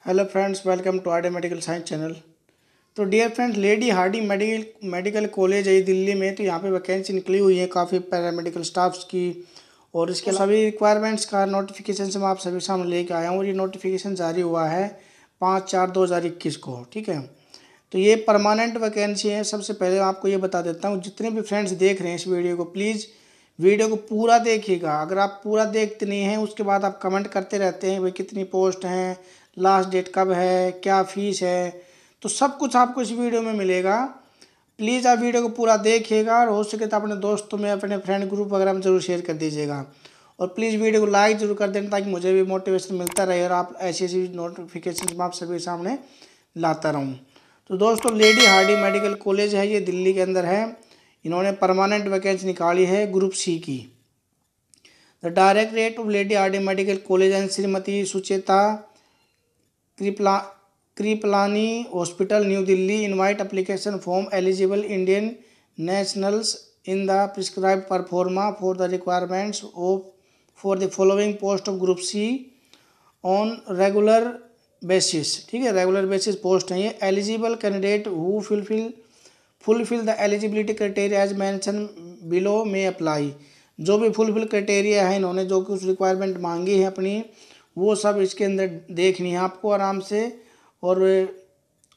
Hello friends, welcome to RD medical science channel. तो dear friends, Lady Hardy medical College है दिल्ली में। तो यहाँ पे वैकेंसी निकली हुई है काफ़ी पैरामेडिकल स्टाफ्स की। और इसके सभी रिक्वायरमेंट्स का नोटिफिकेशन से मैं आप सभी सामने लेके आया हूँ। और ये नोटिफिकेशन जारी हुआ है 5/4/2021 को। ठीक है, तो ये परमानेंट वैकेंसी है। सबसे पहले आपको ये बता देता हूँ, जितने भी फ्रेंड्स देख रहे हैं इस वीडियो को, प्लीज़ वीडियो को पूरा देखिएगा। अगर आप पूरा देखते नहीं हैं, उसके बाद आप कमेंट करते रहते हैं भाई कितनी पोस्ट हैं, लास्ट डेट कब है, क्या फ़ीस है, तो सब कुछ आपको इस वीडियो में मिलेगा। प्लीज़ आप वीडियो को पूरा देखिएगा और हो सके तो अपने दोस्तों में, अपने फ्रेंड ग्रुप वगैरह में ज़रूर शेयर कर दीजिएगा। और प्लीज़ वीडियो को लाइक ज़रूर कर देना, ताकि मुझे भी मोटिवेशन मिलता रहे और आप ऐसी ऐसी नोटिफिकेशन मैं आप सभी सामने लाता रहूँ। तो दोस्तों, लेडी हार्डी मेडिकल कॉलेज है, ये दिल्ली के अंदर है। इन्होंने परमानेंट वैकेंसी निकाली है ग्रुप सी की। The directorate of lady Hardy medical college and Shrimati Sucheta Kripalani hospital New Delhi invite application form eligible Indian nationals in the prescribe proforma for the requirements of for the following post of group C on regular basis. ठीक है, regular basis post है ये। Eligible candidate who fulfil the eligibility criteria as mention below में apply. जो भी fulfil criteria है, इन्होंने जो कुछ रिक्वायरमेंट मांगी है अपनी, वो सब इसके अंदर देखनी है आपको आराम से, और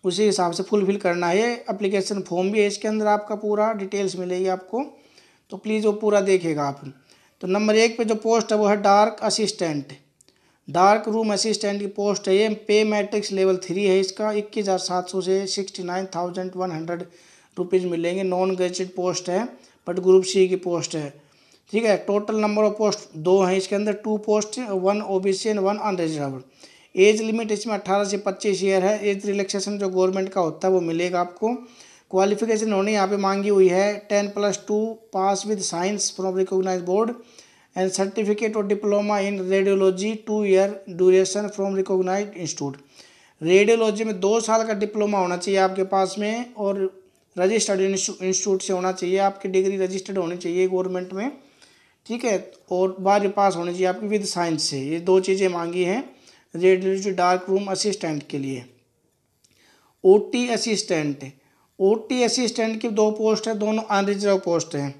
उसी हिसाब से फुलफिल करना है। एप्लीकेशन फॉर्म भी है इसके अंदर, आपका पूरा डिटेल्स मिलेगी आपको, तो प्लीज़ वो पूरा देखिएगा आप। तो नंबर 1 पे जो पोस्ट है वो है डार्क रूम असिस्टेंट की पोस्ट है ये। पे मैट्रिक्स लेवल 3 है इसका। 21,700 से 69,100 रुपीज़ मिलेंगे। नॉन ग्रेजुएट पोस्ट है, बट ग्रुप सी की पोस्ट है। ठीक है, टोटल नंबर ऑफ पोस्ट 2 हैं इसके अंदर, 2 post, 1 OBC and 1 unreserved. Age limit इसमें 18 से 25 ईयर है। एज रिलैक्सेशन जो गवर्नमेंट का होता है वो मिलेगा आपको। क्वालिफिकेशन उन्होंने यहाँ पे मांगी हुई है 10+2 pass with science from recognise board and certificate और diploma in radiology 2 year duration from recognise institute. Radiology में 2 साल का डिप्लोमा होना चाहिए आपके पास में, और रजिस्टर्ड इंस्टीट्यूट से होना चाहिए। आपकी डिग्री रजिस्टर्ड होनी चाहिए गवर्नमेंट में। ठीक है, और 12वीं पास होनी चाहिए आपकी विद साइंस से। ये 2 चीज़ें मांगी हैं रेडियोलॉजी डार्क रूम असिस्टेंट के लिए। ओटी असिस्टेंट की 2 पोस्ट है, दोनों अनरिजर्व पोस्ट हैं।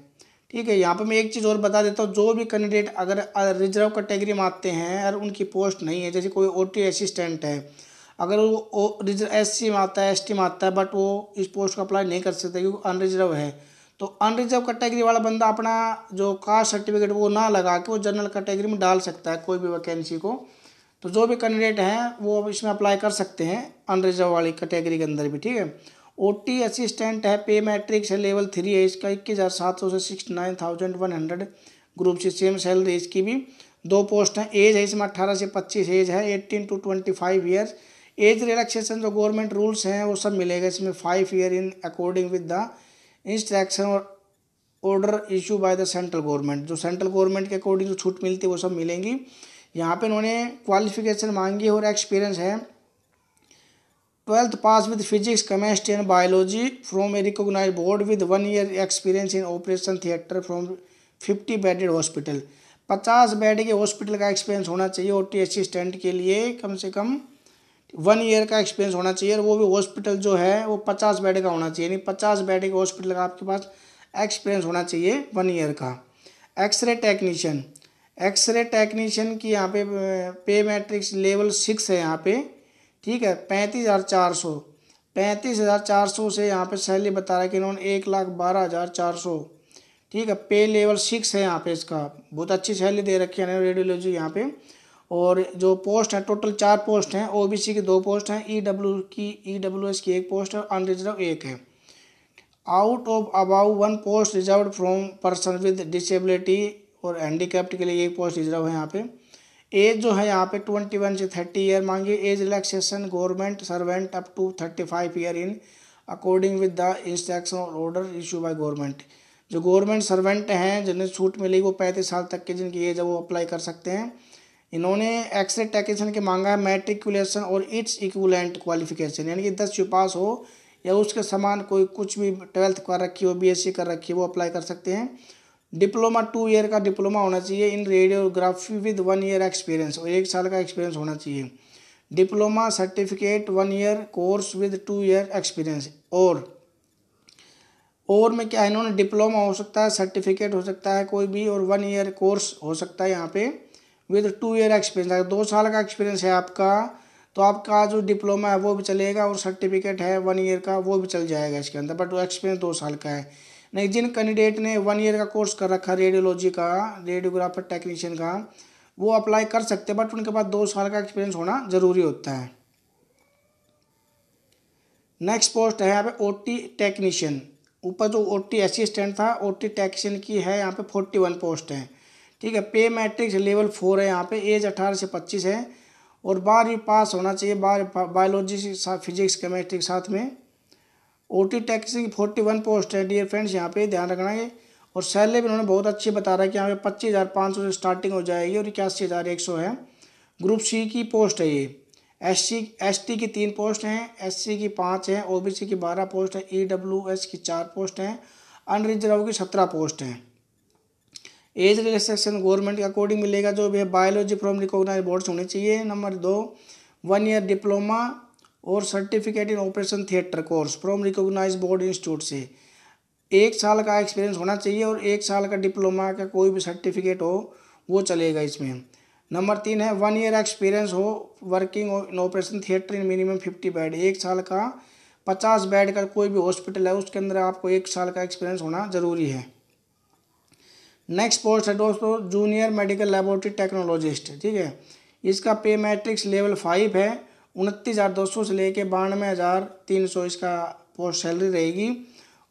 ठीक है, यहाँ पर मैं एक चीज़ और बता देता हूँ, जो भी कैंडिडेट अगर रिजर्व कैटेगरी में आते हैं और उनकी पोस्ट नहीं है, जैसे कोई ओटी असिस्टेंट है, अगर वो रिजर्व एससी में आता है, एसटी में आता है, बट वो इस पोस्ट को अप्लाई नहीं कर सकते क्योंकि अनरिजर्व है, तो अनरिजर्व कैटेगरी वाला बंदा अपना जो कास्ट सर्टिफिकेट वो ना लगा के वो जनरल कैटेगरी में डाल सकता है कोई भी वैकेंसी को। तो जो भी कैंडिडेट हैं वो अब इसमें अप्लाई कर सकते हैं अनरिजर्व वाली कैटेगरी के अंदर भी। ठीक है, ओटी असिस्टेंट है, पे मैट्रिक्स है, लेवल 3 है इसका। 21,700 से 69,100 ग्रुप से सेम सैलरी इसकी भी। 2 पोस्ट हैं। एज है इसमें 18 से 25 एज है। 18 to 25 ईयर्स। एज रिलैक्सेशन जो गवर्नमेंट रूल्स हैं वो सब मिलेगा इसमें। 5 year in according with the instruction और order issue by the central government. जो सेंट्रल गवर्नमेंट के अकॉर्डिंग जो छूट मिलती है वो सब मिलेंगी। यहाँ पे उन्होंने क्वालिफिकेशन मांगी है और एक्सपीरियंस है 12th pass with physics chemistry and biology from a recognized board with 1 year experience in operation theatre from 50 bedded hospital. 50 bed के हॉस्पिटल का एक्सपीरियंस होना चाहिए ओटी असिस्टेंट के लिए। कम से कम 1 ईयर का एक्सपीरियंस होना चाहिए, और वो भी हॉस्पिटल जो है वो 50 बेड का होना चाहिए। यानी 50 बेड के हॉस्पिटल का आपके पास एक्सपीरियंस होना चाहिए 1 ईयर का। एक्सरे टेक्नीशियन की यहाँ पे मैट्रिक्स लेवल 6 है यहाँ पे। ठीक है, 35,400 से यहाँ पे सैलरी बता रहा है कि इन्होंने 1,12,400। ठीक है, पे लेवल 6 है यहाँ पे इसका। बहुत अच्छी सैलरी दे रखी है रेडियोलॉजी यहाँ पे। और जो पोस्ट है टोटल 4 पोस्ट हैं। ओबीसी की 2 पोस्ट हैं, ईडब्ल्यूएस की 1 पोस्ट है, अनरिजर्व 1 है। Out of about 1 post reserve from person with disability और हैंडीकैप्ड के लिए 1 पोस्ट रिजर्व है यहाँ पे। एज जो है यहाँ पे 21 से 30 ईयर मांगी। Age relaxation government servant up to 35 year in according with the instruction और ऑर्डर इशू बाय गवर्नमेंट। जो गवर्नमेंट सर्वेंट हैं जिन्हें छूट मिलेगी वो 35 साल तक के जिनकी एज है वो अप्लाई कर सकते हैं। इन्होंने एक्सरे टेक्नीशियन के मांगा है मैट्रिकुलेशन और इट्स इक्विवेलेंट क्वालिफिकेशन, यानी कि 10वीं पास हो या उसके समान कोई कुछ भी 12th कर रखी हो, बीएससी कर रखी हो, वो अप्लाई कर सकते हैं। डिप्लोमा 2 ईयर का डिप्लोमा होना चाहिए इन रेडियोग्राफी विद 1 ईयर एक्सपीरियंस, और 1 साल का एक्सपीरियंस होना चाहिए। Diploma certificate 1 year course with 2 year experience. और में क्या है, इन्होंने डिप्लोमा हो सकता है, सर्टिफिकेट हो सकता है कोई भी, और 1 ईयर कोर्स हो सकता है यहाँ पे विद 2 ईयर एक्सपीरियंस। अगर 2 साल का एक्सपीरियंस है आपका तो आपका जो डिप्लोमा है वो भी चलेगा, और सर्टिफिकेट है 1 ईयर का वो भी चल जाएगा इसके अंदर, बट वो एक्सपीरियंस 2 साल का है। नहीं, जिन कैंडिडेट ने 1 ईयर का कोर्स कर रखा रेडियोलॉजी का, रेडियोग्राफर टेक्नीशियन का, वो अप्लाई कर सकते हैं, बट उनके पास 2 साल का एक्सपीरियंस होना ज़रूरी होता है। नेक्स्ट पोस्ट है यहाँ पे ओटी टेक्नीशियन। ऊपर जो ओटी असिस्टेंट था, ओटी टेक्नीशियन की है यहाँ पे 41 पोस्ट है। ठीक है, पे मैट्रिक्स लेवल 4 है यहाँ पे, एज 18 से 25 है, और 12वीं पास होना चाहिए, बायोलॉजी के साथ, फिजिक्स केमिस्ट्री के साथ में। ओटी टेक्नीशियन की 41 पोस्ट है डियर फ्रेंड्स, यहाँ पे ध्यान रखना है। और सैलरी भी उन्होंने बहुत अच्छी बता रहा है कि यहाँ पे 25,500 से स्टार्टिंग हो जाएगी, और 81,100 है। ग्रुप सी की पोस्ट है ये। एसटी की 3 पोस्ट हैं, एससी की 5 हैं, ओबीसी की 12 पोस्ट है, ईडब्ल्यूएस की 4 पोस्ट हैं, अनरिजर्व की 17 पोस्ट हैं। एज रिलैक्सेशन गवर्नमेंट के अकॉर्डिंग मिलेगा, जो भी है बायोलॉजी फ्रॉम रिकॉग्नाइज बोर्ड्स होने चाहिए। नंबर 2, 1 ईयर डिप्लोमा और certificate in operation theatre course from recognise board institute से 1 साल का एक्सपीरियंस होना चाहिए, और 1 साल का डिप्लोमा का कोई भी सर्टिफिकेट हो वो चलेगा इसमें। नंबर 3 है 1 ईयर एक्सपीरियंस हो working in operation theatre in minimum 50 bed, 1 साल का 50 बेड का कोई भी हॉस्पिटल है उसके अंदर आपको 1 साल का एक्सपीरियंस होना ज़रूरी है। नेक्स्ट पोस्ट है दोस्तों जूनियर मेडिकल लेबोरेटरी टेक्नोलॉजिस्ट। ठीक है, इसका पे मैट्रिक्स लेवल 5 है, 29,200 से लेके 92,300 इसका पोस्ट सैलरी रहेगी,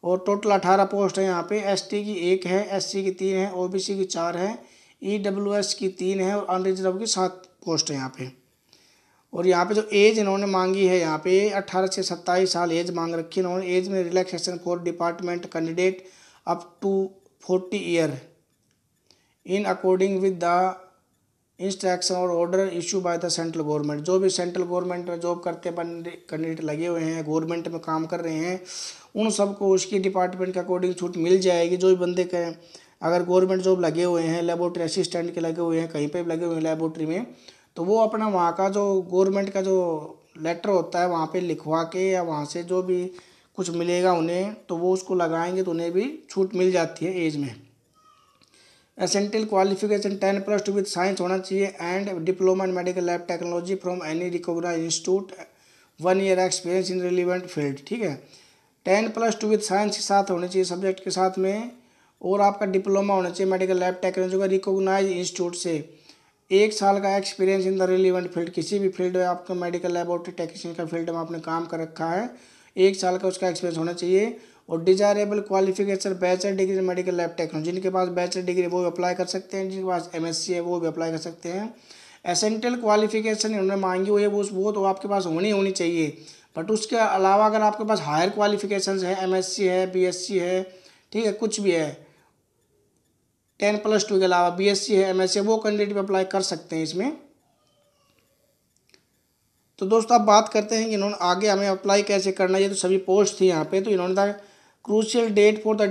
और टोटल 18 पोस्ट है यहाँ पे। एसटी की 1 है, एससी की 3 है, ओबीसी की 4 है, ईडब्ल्यूएस की 3 है, और अनरिजर्व की 7 पोस्ट है यहाँ पे। और यहाँ पे जो एज इन्होंने मांगी है यहाँ पे 18 से 27 साल एज मांग रखी है इन्होंने। एज में relaxation for department candidate up to 40 year in according with the instruction और order issue by the central government. जो भी सेंट्रल गवर्नमेंट में जॉब करते कैंडिडेट लगे हुए हैं, गवर्नमेंट में काम कर रहे हैं, उन सबको उसकी डिपार्टमेंट के अकॉर्डिंग छूट मिल जाएगी। जो भी बंदे के अगर गवर्नमेंट जॉब लगे हुए हैं, लेबोरेटरी असिस्टेंट के लगे हुए हैं, कहीं पे भी लगे हुए हैं लेबोरेटरी में, तो वो अपना वहाँ का जो गवर्नमेंट का जो लेटर होता है वहाँ पे लिखवा के, या वहाँ से जो भी कुछ मिलेगा उन्हें, तो वो उसको लगाएंगे तो उन्हें भी छूट मिल जाती है एज में। एसेंशियल क्वालिफिकेशन 10+2 विद साइंस होना चाहिए, and diploma in medical lab technology from any recognized institute, 1 year experience in relevant field. ठीक है, 10+2 विद साइंस के साथ होने चाहिए सब्जेक्ट के साथ में, और आपका डिप्लोमा होना चाहिए मेडिकल लैब टेक्नोलॉजी का रिकॉग्नाइज इंस्टीट्यूट से, 1 साल का experience in the relevant field. किसी भी फील्ड में आपका मेडिकल लैबोरेटरी टेक्नीशियन का फील्ड में आपने काम कर रखा है, 1 साल का उसका एक्सपीरियंस होना चाहिए। और desirable qualification bachelor degree medical lab technology, जिनके पास बैचलर डिग्री वो भी अप्लाई कर सकते हैं, जिनके पास एमएससी है वो भी अप्लाई कर सकते हैं। एसेंशियल क्वालिफिकेशन उन्होंने मांगी हुई है वो तो आपके पास होनी चाहिए, बट उसके अलावा अगर आपके पास हायर क्वालिफिकेशन है, एमएससी है, बीएससी है, ठीक है, कुछ भी है, 10+2 के अलावा बीएससी है, एमएससी है, वो कैंडिडेट भी अप्लाई कर सकते हैं इसमें। तो दोस्तों आप बात करते हैं कि इन्होंने आगे हमें अप्लाई कैसे करना है। ये तो सभी पोस्ट थी यहाँ पे, तो इन्होंने the crucial date for the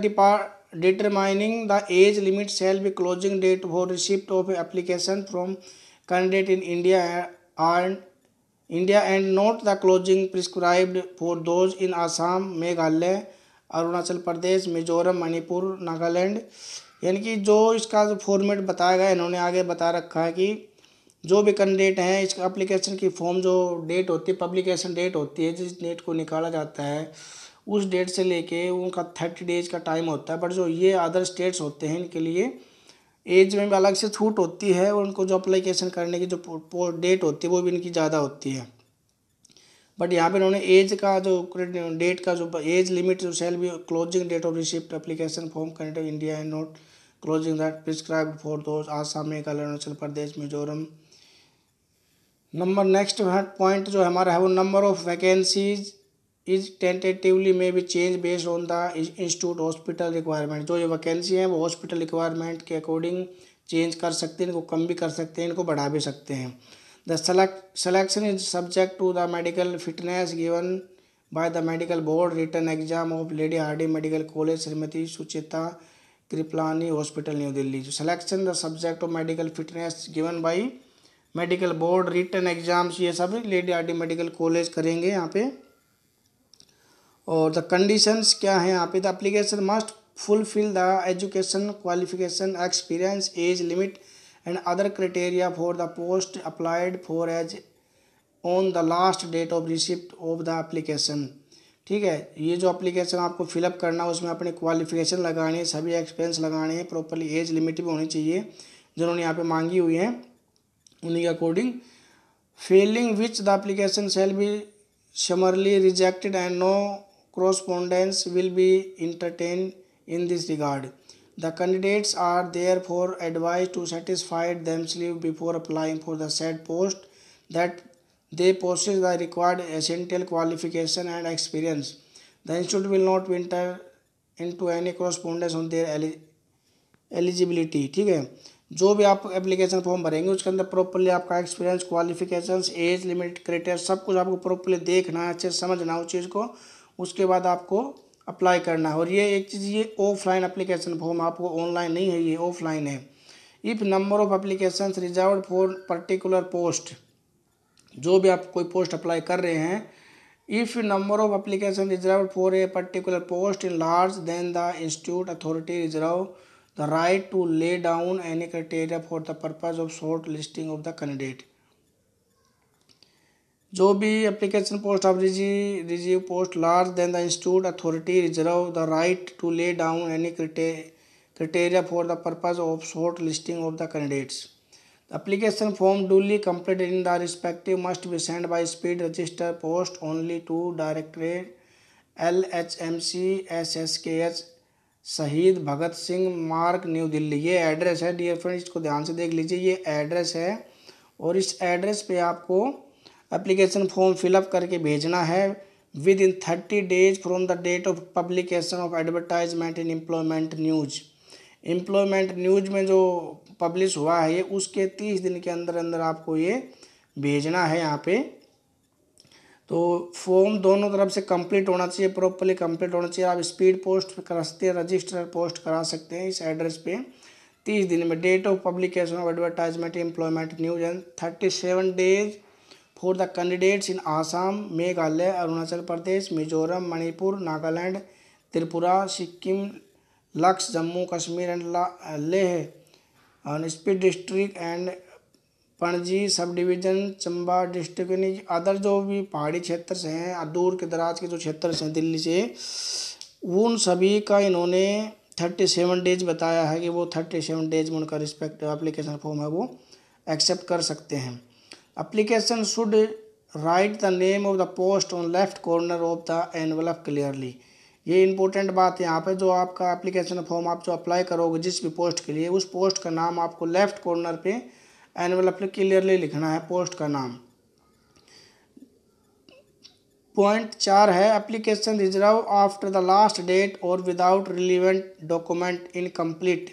determining the age limit shall be closing date for receipt of application from candidate in India and not the closing prescribed for those in Assam, Meghalaya, Arunachal Pradesh, Mizoram, Manipur, Nagaland. यानी कि जो इसका जो फॉर्मेट बताया गया इन्होंने आगे बता रखा है कि जो भी कैंडिडेट हैं इसका एप्लीकेशन की फॉर्म जो डेट होती है, पब्लिकेशन डेट होती है, जिस डेट को निकाला जाता है उस डेट से लेके उनका 30 डेज का टाइम होता है। बट जो ये अदर स्टेट्स होते हैं इनके लिए एज में भी अलग से छूट होती है, और उनको जो अप्लीकेशन करने की जो डेट होती है वो भी इनकी ज़्यादा होती है। बट यहाँ पे उन्होंने एज का जो डेट का जो एज लिमिट जो shall be closing date of receipt application form candidate India and not closing that prescribed for those Assam, Meghalaya, Arunachal Pradesh, Mizoram. Number next point जो हमारा है वो number of vacancies is tentatively में भी change based on the institute hospital requirement. जो ये vacancy है वो हॉस्पिटल रिक्वायरमेंट के अकॉर्डिंग चेंज कर सकते हैं, इनको कम भी कर सकते हैं, इनको बढ़ा भी सकते हैं। The selection is subject to the medical fitness given by the medical board written exam of Lady Hardinge Medical College, Shrimati Suchita Kripalani hospital New Delhi. जो selection the subject of medical fitness given by medical board, written exams, ये सब Lady R D medical college करेंगे यहाँ पे। और the conditions क्या है यहाँ पे, the application must fulfil the education qualification experience age limit and other criteria for the post applied for as on the last date of receipt of the application. ठीक है, ये जो एप्लीकेशन आपको fill up करना है उसमें अपने क्वालिफिकेशन लगानी है, सभी एक्सपीरियंस लगाने हैं, प्रॉपरली एज लिमिट भी होनी चाहिए जिन्होंने यहाँ पे मांगी हुई है उन्हीं के according. Failing which the application shall be summarily rejected and no correspondence will be entertained in this regard. The candidates are therefore advised to satisfy themselves before applying for the said post that they possess the required essential qualification and experience. The institute will not enter into any correspondence on their eligibility. ठीक है, जो भी आप application form भरेंगे उसके अंदर properly आपका experience, qualifications, age limit, criteria सब कुछ आपको प्रॉपरली देखना है, अच्छे से समझना है उस चीज़ को, उसके बाद आपको अप्लाई करना है। और ये एक चीज़, ये ऑफलाइन एप्लीकेशन फॉर्म, आपको ऑनलाइन नहीं है, ये ऑफलाइन है। If number of application reserved for particular post, जो भी आप कोई पोस्ट अप्लाई कर रहे हैं, if number of application reserved for a particular post in large than the institute authority reserve the right to lay down any criteria for the purpose of short listing of the candidate. जो भी application post आप receive post large than the institute authority reserve the right to lay down any criteria for the purpose of short listing of the candidates. The application form duly completed in the respective must be send by speed register post only to directorate LHMC SSKH शहीद भगत सिंह मार्ग new Delhi. ये address है dear friends, इसको ध्यान से देख लीजिए, ये एड्रेस है और इस एड्रेस पे आपको एप्लीकेशन फॉर्म फिलअप करके भेजना है within 30 days from the date of publication of advertisement in employment news. Employment news में जो पब्लिश हुआ है ये उसके 30 दिन के अंदर अंदर आपको ये भेजना है यहाँ पे। तो फॉर्म दोनों तरफ से कंप्लीट होना चाहिए, प्रॉपरली कंप्लीट होना चाहिए। आप स्पीड पोस्ट करा सकते हैं, रजिस्टर पोस्ट करा सकते हैं इस एड्रेस पे 30 दिन में। Date of publication of advertisement employment news and 37 days for the candidates in Assam, Meghalaya, Arunachal Pradesh, Mizoram, Manipur, Nagaland, Tripura, Sikkim, लक्स, Jammu Kashmir and Leh Spiti district and Pangi sub division, Chamba district, यानी अदर जो भी पहाड़ी क्षेत्र से हैं, दूर के दराज के जो क्षेत्र से हैं दिल्ली से, उन सभी का इन्होंने 37 days बताया है कि वो 37 days में उनका रिस्पेक्टिव एप्लीकेशन फॉर्म है वो एक्सेप्ट कर सकते हैं। Application should write the name of the post on left corner of the envelope clearly. ये इंपॉर्टेंट बात है यहाँ पे, जो आपका एप्लीकेशन फॉर्म आप जो अप्लाई करोगे जिस भी पोस्ट के लिए, उस पोस्ट का नाम आपको लेफ्ट कॉर्नर पे एनवलप में क्लियरली लिखना है, पोस्ट का नाम। पॉइंट 4 है application reserve after the last date और विदाउट रिलीवेंट डॉक्यूमेंट इनकम्प्लीट।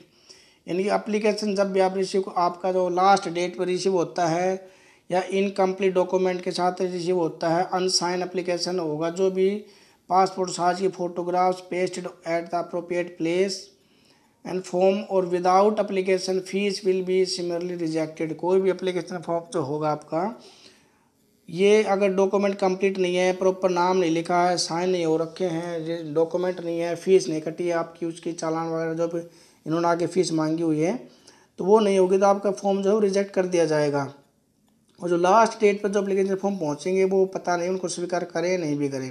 यानी कि एप्लीकेशन जब भी आप रिसीव, आपका जो लास्ट डेट पर रिसीव होता है या इनकम्प्लीट डॉक्यूमेंट के साथ रिसीव होता है, अनसाइन एप्लीकेशन होगा, जो भी पासपोर्ट साइज की photographs pasted at the appropriate place and form और without application fees will be similarly rejected. कोई भी एप्लीकेशन फॉर्म जो होगा आपका, ये अगर डॉक्यूमेंट कंप्लीट नहीं है, प्रॉपर नाम नहीं लिखा है, साइन नहीं हो रखे हैं, डॉक्यूमेंट नहीं है, फीस नहीं कटी है आपकी, उसकी चालान वगैरह जो भी इन्होंने आगे फीस मांगी हुई है, तो वो नहीं होगी तो आपका फॉर्म जो है रिजेक्ट कर दिया जाएगा। और जो लास्ट डेट पर जो एप्लीकेशन फॉर्म पहुंचेंगे वो पता नहीं उनको स्वीकार करें नहीं भी करें।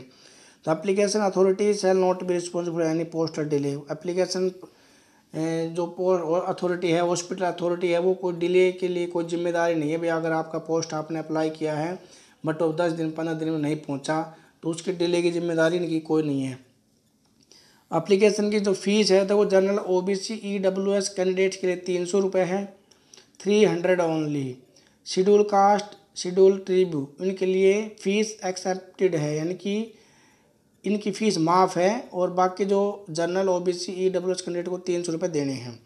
तो application authority shall not be responsible any postal delay. Application जो अथॉरिटी है, हॉस्पिटल अथॉरिटी है, वो कोई डिले के लिए कोई जिम्मेदारी नहीं है। भाई अगर आपका पोस्ट आपने अप्लाई किया है बट वो 10 दिन 15 दिन में नहीं पहुंचा तो उसकी डिले की जिम्मेदारी इनकी कोई नहीं है। एप्लीकेशन की जो फीस है तो वो जनरल OBC EWS कैंडिडेट्स के लिए 300 रुपये है, 300 ओनली। शेड्यूल कास्ट, शेड्यूल ट्रिब्यू, इनके लिए फ़ीस एक्सेप्टेड है, यानी कि इनकी फ़ीस माफ़ है। और बाकी जो जनरल OBC EWS कैंडिडेट को 300 रुपये देने हैं।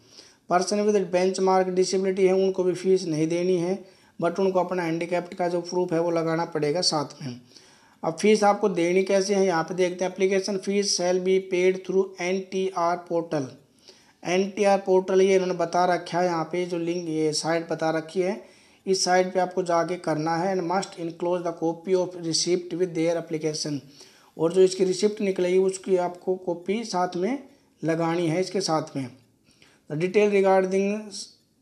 Person with bench mark disability है उनको भी फीस नहीं देनी है, बट उनको अपना हैंडीकैप्ट का जो प्रूफ है वो लगाना पड़ेगा साथ में। अब फीस आपको देनी कैसे है यहाँ पे देखते हैं। Application fees shall be paid through NTR portal. NTR portal ये इन्होंने बता रखा है यहाँ पे, जो लिंक ये साइट बता रखी है, इस साइट पे आपको जाके करना है। And must enclose the copy of receipt with their application, और जो इसकी रिसिप्ट निकलेगी उसकी आपको कॉपी साथ में लगानी है इसके साथ में। The detail regarding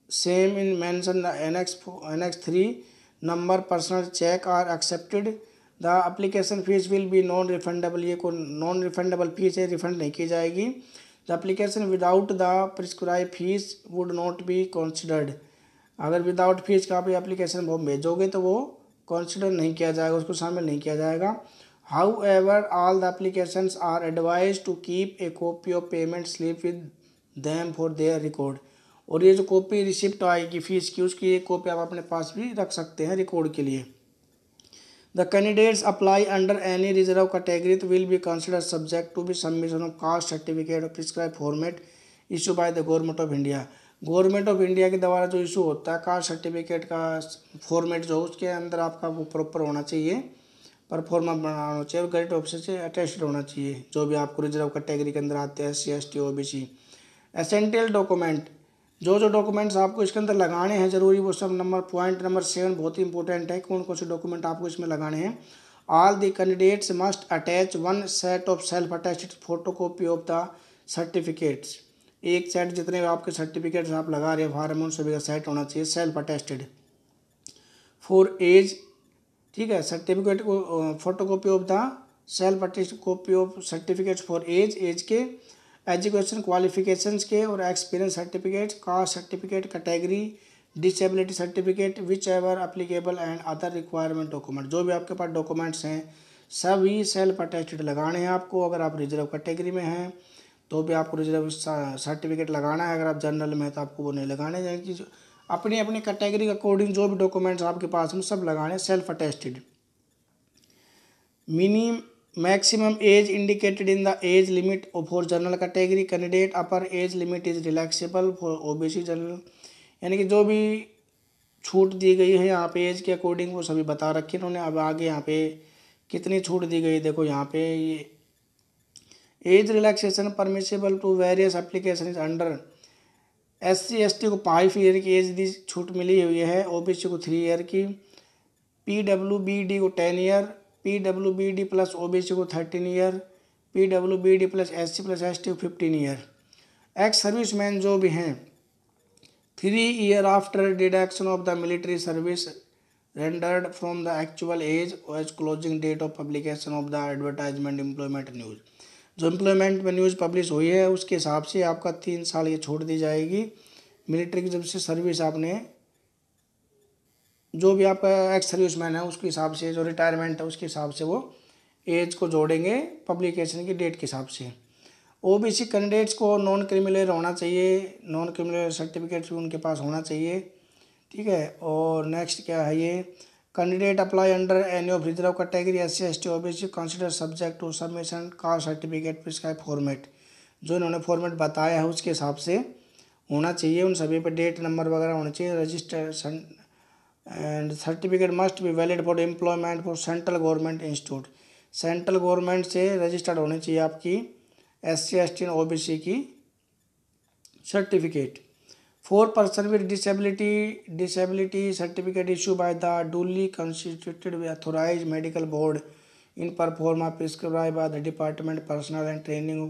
same in mention the annex 3 number personal cheque are accepted. The application fees will be non refundable, ये को नॉन रिफंडेबल फीस है, रिफंड नहीं की जाएगी। The application without the prescribe fees would not be considered, अगर without fees का आप application form भेजोगे तो वो कंसिडर नहीं किया जाएगा, उसको शामिल नहीं किया जाएगा। However all the applications are advise to keep a copy of payment slip with them for their record, और ये जो कॉपी रिसिप्ट आएगी फीस की उसकी एक कॉपी आप अपने पास भी रख सकते हैं रिकॉर्ड के लिए। The candidates apply under any reserve category तो will be consider subject to be submission of caste certificate of prescribe format issue by the government of India. Government of India के द्वारा जो इशू होता है caste certificate का format जो उसके अंदर आपका वो प्रॉपर होना चाहिए, परफॉर्मा बनाना चाहिए और गैजेट ऑफिसर से अटेस्टेड होना चाहिए, जो भी आपको रिजर्व कैटेगरी के अंदर आते हैं SC ST OBC। Essential document, जो जो डॉक्यूमेंट्स आपको इसके अंदर लगाने हैं ज़रूरी वो सब पॉइंट नंबर 7 बहुत ही इंपॉर्टेंट है, कौन कौन से डॉक्यूमेंट आपको इसमें लगाने हैं। All the candidates must attach 1 set of self attested photo copy of the certificates, एक सेट जितने आपके सर्टिफिकेट्स आप लगा रहे हैं फार्म उन सभी का सेट होना चाहिए सेल्फ अटेस्टेड। फॉर एज, ठीक है, सर्टिफिकेट को photo copy of the self attested copy of certificates for age के, एजुकेशन क्वालिफिकेशंस के और experience certificate, caste certificate, category, disability certificate whichever applicable and other requirement document, जो भी आपके पास documents हैं सभी सेल्फ अटेस्टेड लगाने हैं आपको। अगर आप रिजर्व कैटेगरी में हैं तो भी आपको रिजर्व सर्टिफिकेट लगाना है, अगर आप जनरल में हैं तो आपको वो नहीं लगाने जाएंगे। अपनी अपनी कैटेगरी के अकॉर्डिंग जो भी डॉक्यूमेंट्स आपके पास हैं सब लगाने self attested. Maximum age indicated in the age limit for general category candidate, upper age limit is relaxable for OBC general, यानी कि जो भी छूट दी गई है यहाँ पे एज के अकॉर्डिंग वो सभी बता रखे इन्होंने। अब आगे यहाँ पे कितनी छूट दी गई देखो, यहाँ पे ये age relaxation permissible to various application under SC ST को 5 ईयर की एज दी छूट मिली हुई है, OBC को 3 ईयर की, PWBD को 10 ईयर, PWBD प्लस OBC को 13 year, PWBD plus SC plus ST को 15 ईयर। एक्स सर्विसमैन जो भी हैं 3 year after deduction of the military service rendered from the actual age as closing date of publication of the advertisement employment news, जो employment में news publish हुई है उसके हिसाब से आपका 3 साल ये छोड़ दी जाएगी। मिलिट्री की जब से सर्विस आपने जो भी आपका एक्स सर्विसमैन है उसके हिसाब से, जो रिटायरमेंट है उसके हिसाब से वो एज को जोड़ेंगे पब्लिकेशन की डेट के हिसाब से। OBC कैंडिडेट्स को नॉन क्रिमिनल होना चाहिए, नॉन क्रिमिनल सर्टिफिकेट भी उनके पास होना चाहिए, ठीक है। और नेक्स्ट क्या है ये, candidate apply under any of reserve category SC ST OBC consider subject to submission caste certificate prescribe format, जो इन्होंने फॉर्मेट बताया है उसके हिसाब से होना चाहिए, उन सभी पे डेट नंबर वगैरह होना चाहिए। Registration and certificate must be valid for employment for central government institute, central government से रजिस्टर्ड होनी चाहिए आपकी SC ST और OBC की certificate. For person with disability certificate issue by the duly constituted authorise medical board in proforma prescribe by the department personal and training,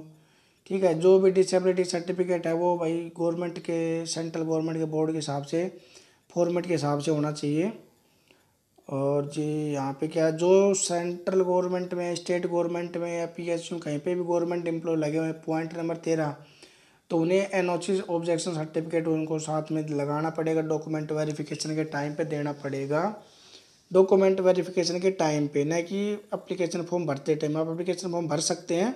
ठीक है। जो भी डिसेबिलिटी सर्टिफिकेट है वो भाई गवर्नमेंट के सेंट्रल गवर्नमेंट के बोर्ड के हिसाब से फॉर्मेट के हिसाब से होना चाहिए। और जी यहाँ पे क्या, जो सेंट्रल गवर्नमेंट में, स्टेट गवर्नमेंट में या PSU कहीं पे भी गवर्नमेंट एम्प्लॉय लगे हुए हैं, पॉइंट नंबर 13, तो उन्हें NOC ऑब्जेक्शन सर्टिफिकेट उनको साथ में लगाना पड़ेगा, डॉक्यूमेंट वेरिफिकेशन के टाइम पे देना पड़ेगा, डॉक्यूमेंट वेरिफिकेशन के टाइम पे, न कि एप्लीकेशन फॉर्म भरते टाइम। आप एप्लीकेशन फॉर्म भर सकते हैं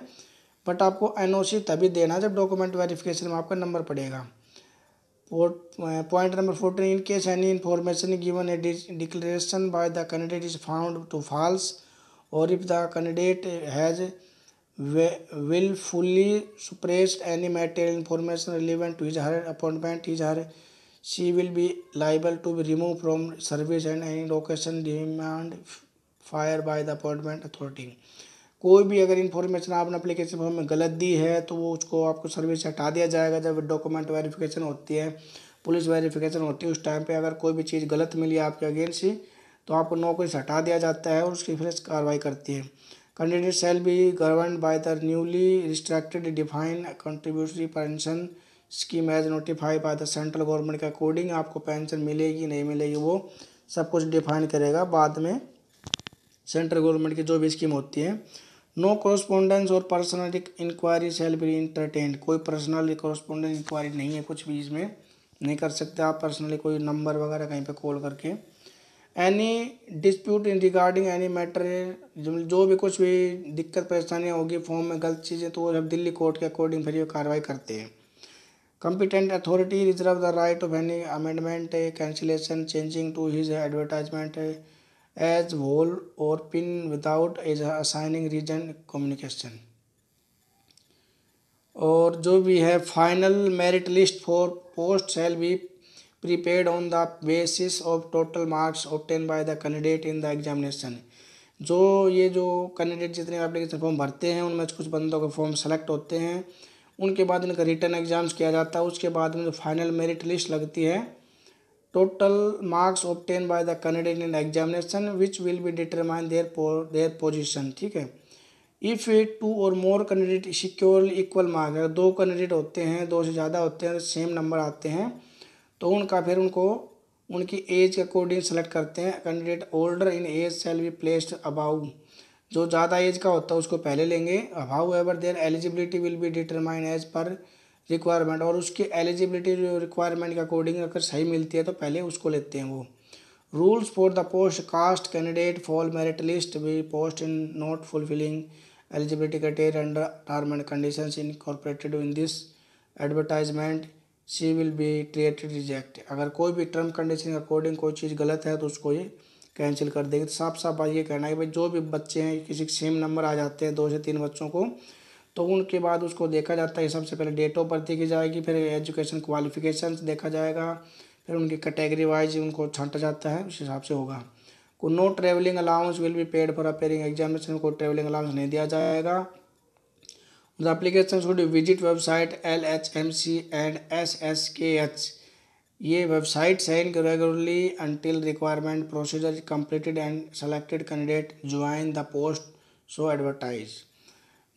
बट आपको NOC तभी देना जब डॉक्यूमेंट वेरिफिकेशन में आपका नंबर पड़ेगा। Point number 14, in case any information given a declaration by the candidate is found to false और if the candidate has willfully suppressed any material information relevant to his her appointment, she will be liable to be removed from service and any location demand fire by the appointment authority। कोई भी अगर information आपने application form में गलत दी है तो वो उसको आपको सर्विस से हटा दिया जाएगा जब डॉक्यूमेंट वेरिफिकेशन होती है। पुलिस वेरिफिकेशन होती है, उस टाइम पे अगर कोई भी चीज़ गलत मिली आपके अगेंस्ट से तो आपको नौकरी से हटा दिया जाता है और उसकी फिर कार्रवाई करती है। Candidate shall be governed by the newly restricted defined contributory pension scheme as notified by the central government के अकॉर्डिंग। आपको पेंशन मिलेगी नहीं मिलेगी वो सब कुछ डिफाइन करेगा बाद में सेंट्रल गवर्नमेंट की जो भी स्कीम होती है। नो कॉरस्पॉन्डेंस और personal inquiry shall be entertained. कोई पर्सनल कॉरस्पॉन्डेंस इंक्वायरी नहीं है, कुछ भी इसमें नहीं कर सकते आप पर्सनली कोई नंबर वगैरह कहीं पे कॉल करके। एनी डिस्प्यूट इन रिगार्डिंग एनी मैटर, जो भी कुछ भी दिक्कत परेशानियाँ होगी फॉर्म में गलत चीज़ें तो वो जब दिल्ली कोर्ट के अकॉर्डिंग फिर ये कार्रवाई करते हैं। Competent authority reserve the right of any amendment, cancellation, changing to his advertisement as whole or pin without assigning reason communication। और जो भी है final merit list for post shall be prepaid on the basis of total marks obtain bye the candidate in the examination. जो ये जो candidate जितने application form भरते हैं उनमें कुछ बंदों के फॉर्म सेलेक्ट होते हैं, उनके बाद इनका रिटर्न एग्जाम्स किया जाता है, उसके बाद में जो फाइनल मेरिट लिस्ट लगती है total marks obtain bye the candidate in examination which will be determine their position. ठीक है। इफ़ टू और more candidate secure equal mark, अगर दो कैंडिडेट होते हैं, दो से ज़्यादा होते हैं, सेम नंबर आते हैं तो उनका फिर उनको उनकी एज के अकॉर्डिंग सेलेक्ट करते हैं। Candidate older in age shall be placed above, जो ज़्यादा एज का होता है उसको पहले लेंगे। However their eligibility will be determine as per requirement, और उसकी एलिजिबिलिटी जो रिक्वायरमेंट के अकॉर्डिंग अगर सही मिलती है तो पहले उसको लेते हैं वो। Rules for the post caste candidate fall merit list be post in not fulfilling eligibility criteria under term and conditions incorporated in this advertisement she will be treated reject. अगर कोई भी टर्म कंडीशन के according कोई चीज़ गलत है तो उसको ये कैंसिल कर देंगे। तो साफ साफ बात ये कहना है कि भाई जो भी बच्चे हैं किसी के सेम नंबर आ जाते हैं 2 से 3 बच्चों को तो उनके बाद उसको देखा जाता है। सबसे पहले डेट ऑफ बर्थ देखी जाएगी, फिर एजुकेशन क्वालिफिकेशंस देखा जाएगा, फिर उनकी कैटेगरी वाइज उनको छांटा जाता है, उस हिसाब से होगा। को know travelling allowance will be paid for appearing examination, को ट्रैवलिंग अलाउंस नहीं दिया जाएगा। The application should visit website LHMC and SSKH, ये वेबसाइट्स हैं इनके regularly until requirement procedure completed and selected candidate join the post so advertise.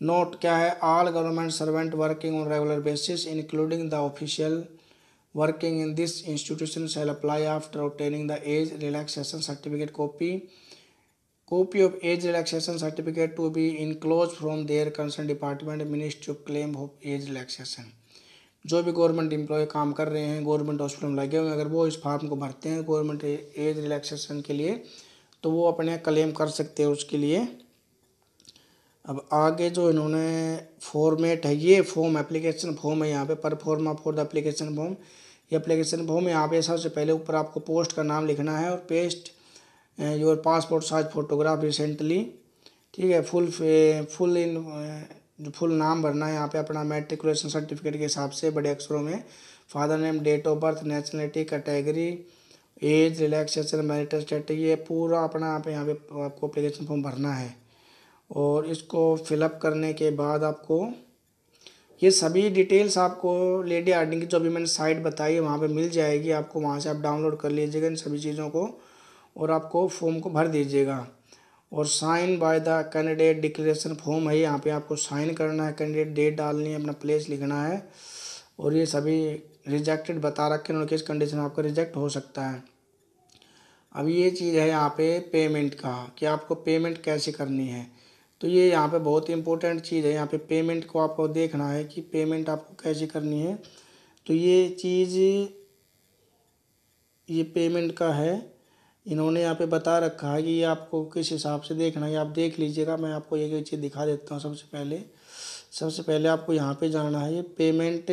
Note क्या है, all government servant working on regular basis including the official working in this institution shall apply after obtaining the age relaxation certificate copy of age relaxation certificate to be enclose from their concern department ministry of claim of age relaxation. जो भी government employ काम कर रहे हैं government hospital में लगे हुए हैं, अगर वो इस फॉर्म को भरते हैं गवर्नमेंट एज रिलैक्सेशन के लिए तो वो अपने क्लेम कर सकते हैं उसके लिए। अब आगे जो इन्होंने फॉर्मेट है, ये फॉर्म एप्लीकेशन फॉर्म है यहाँ पे पर फॉर्मा फॉर द एप्लीकेशन फॉर्म। ये एप्लीकेशन फॉर्म यहाँ पे सबसे पहले ऊपर आपको पोस्ट का नाम लिखना है और paste your passport size photograph recently. ठीक है। फुल नाम भरना है यहाँ पे अपना मैट्रिकुलेशन सर्टिफिकेट के हिसाब से बड़े अक्षरों में, father name, date of birth, nationality, category, age, relaxation, marital status, ये पूरा अपना यहाँ पे आपको एप्लीकेशन फॉर्म भरना है। और इसको फिलअप करने के बाद आपको ये सभी डिटेल्स आपको लेडी आर्डिंग की जो भी मैंने साइट बताई है वहाँ पे मिल जाएगी, आपको वहाँ से आप डाउनलोड कर लीजिएगा इन सभी चीज़ों को और आपको फॉर्म को भर दीजिएगा। और sign by the candidate declaration form है, यहाँ पे आपको साइन करना है, कैंडिडेट डेट डालनी है, अपना प्लेस लिखना है और ये सभी रिजेक्टेड बता रखे हैं, किस कंडीशन में आपका रिजेक्ट हो सकता है। अब ये चीज़ है यहाँ पे पेमेंट का कि आपको पेमेंट कैसे करनी है, तो ये यहाँ पे बहुत इंपॉर्टेंट चीज़ है। यहाँ पे पेमेंट को आपको देखना है कि पेमेंट आपको कैसे करनी है। तो ये चीज़ ये पेमेंट का है, इन्होंने यहाँ पे बता रखा है कि ये आपको किस हिसाब से देखना है, आप देख लीजिएगा। मैं आपको एक चीज़ दिखा देता हूँ। सबसे पहले आपको यहाँ पे जाना है, ये पेमेंट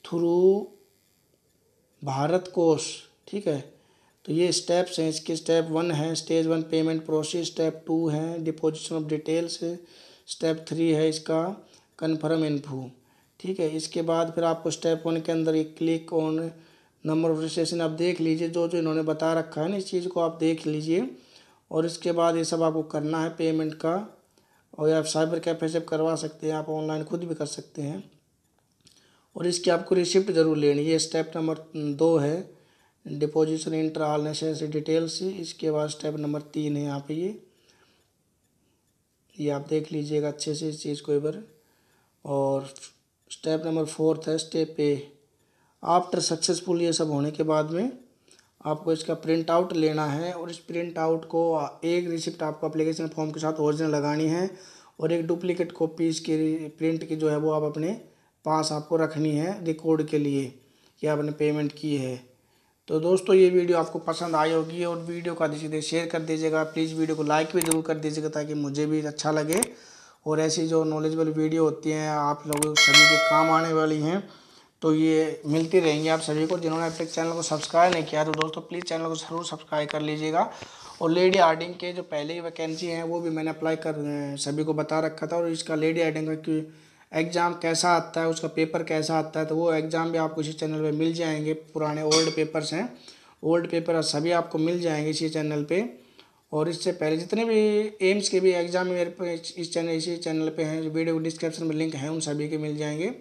थ्रू भारत कोष। ठीक है। तो ये स्टेप्स हैं, इसके स्टेप 1 है स्टेज 1 पेमेंट प्रोसेस, स्टेप 2 है डिपोजिशन ऑफ डिटेल्स, स्टेप 3 है इसका कन्फर्म इन्फो। ठीक है। इसके बाद फिर आपको स्टेप 1 के अंदर ये click on number of registration आप देख लीजिए, जो जो इन्होंने बता रखा है ना इस चीज़ को आप देख लीजिए। और इसके बाद ये सब आपको करना है पेमेंट का, और आप साइबर कैफे से करवा सकते हैं, आप ऑनलाइन खुद भी कर सकते हैं। और इसकी आपको रिसिप्ट ज़रूर लेनी है। ये स्टेप नंबर 2 है, deposition inter all necessary details. इसके बाद स्टेप नंबर 3 है यहाँ पे ये आप देख लीजिएगा अच्छे से इस चीज़ को एक बार। और स्टेप नंबर 4 है स्टेप पे। आफ्टर सक्सेसफुल ये सब होने के बाद में आपको इसका प्रिंट आउट लेना है और इस प्रिंट आउट को एक रिसिप्ट आपको एप्लीकेशन फॉर्म के साथ ओरिजिनल लगानी है और एक डुप्लीकेट कॉपी इसकी प्रिंट की जो है वो आप अपने पास आपको रखनी है रिकॉर्ड के लिए कि आपने पेमेंट की है। तो दोस्तों ये वीडियो आपको पसंद आई होगी और वीडियो को अधिक से अधिक शेयर कर दीजिएगा। प्लीज़ वीडियो को लाइक भी ज़रूर कर दीजिएगा ताकि मुझे भी अच्छा लगे। और ऐसी जो नॉलेजेबल वीडियो होती हैं आप लोगों सभी के काम आने वाली हैं, तो ये मिलती रहेंगी आप सभी को। जिन्होंने अब तक चैनल को सब्सक्राइब नहीं किया तो दोस्तों प्लीज़ चैनल को ज़रूर सब्सक्राइब कर लीजिएगा। और लेडी आर्डिंग के जो पहले ही वैकेंसी हैं वो भी मैंने अप्लाई कर सभी को बता रखा था। और इसका लेडी आर्डिंग का एग्ज़ाम कैसा आता है, उसका पेपर कैसा आता है, तो वो एग्ज़ाम भी आपको इसी चैनल पे मिल जाएंगे। पुराने ओल्ड पेपर्स हैं, ओल्ड पेपर सभी आपको मिल जाएंगे इसी चैनल पे। और इससे पहले जितने भी एम्स के भी एग्ज़ाम मेरे पे इसी चैनल पे हैं, वीडियो डिस्क्रिप्शन में लिंक है उन सभी के मिल जाएंगे।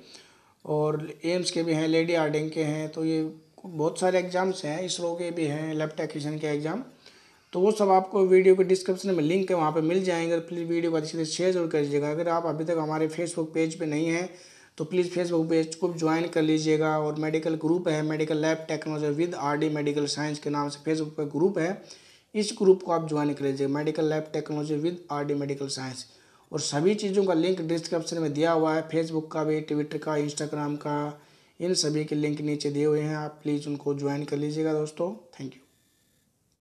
और एम्स के भी हैं, लेडी आर्डिंग के हैं, तो ये बहुत सारे एग्ज़ाम्स हैं, इसरो के भी हैं, लैब टेक्नीशियन के एग्ज़ाम। तो वो सब आपको वीडियो के डिस्क्रिप्शन में लिंक है वहाँ पे मिल जाएंगे। प्लीज़ वीडियो को अच्छे से शेयर जरूर कर दीजिएगा। अगर आप अभी तक हमारे फेसबुक पेज पे नहीं हैं तो प्लीज़ फेसबुक पेज को ज्वाइन कर लीजिएगा। और मेडिकल ग्रुप है, medical lab technology with RD medical science के नाम से फेसबुक पर ग्रुप है, इस ग्रुप को आप ज्वाइन कर लीजिएगा, medical lab technology with RD medical science. और सभी चीज़ों का लिंक डिस्क्रिप्शन में दिया हुआ है, फेसबुक का भी, ट्विटर का, इंस्टाग्राम का, इन सभी के लिंक नीचे दिए हुए हैं। आप प्लीज़ उनको ज्वाइन कर लीजिएगा दोस्तों। Thank you.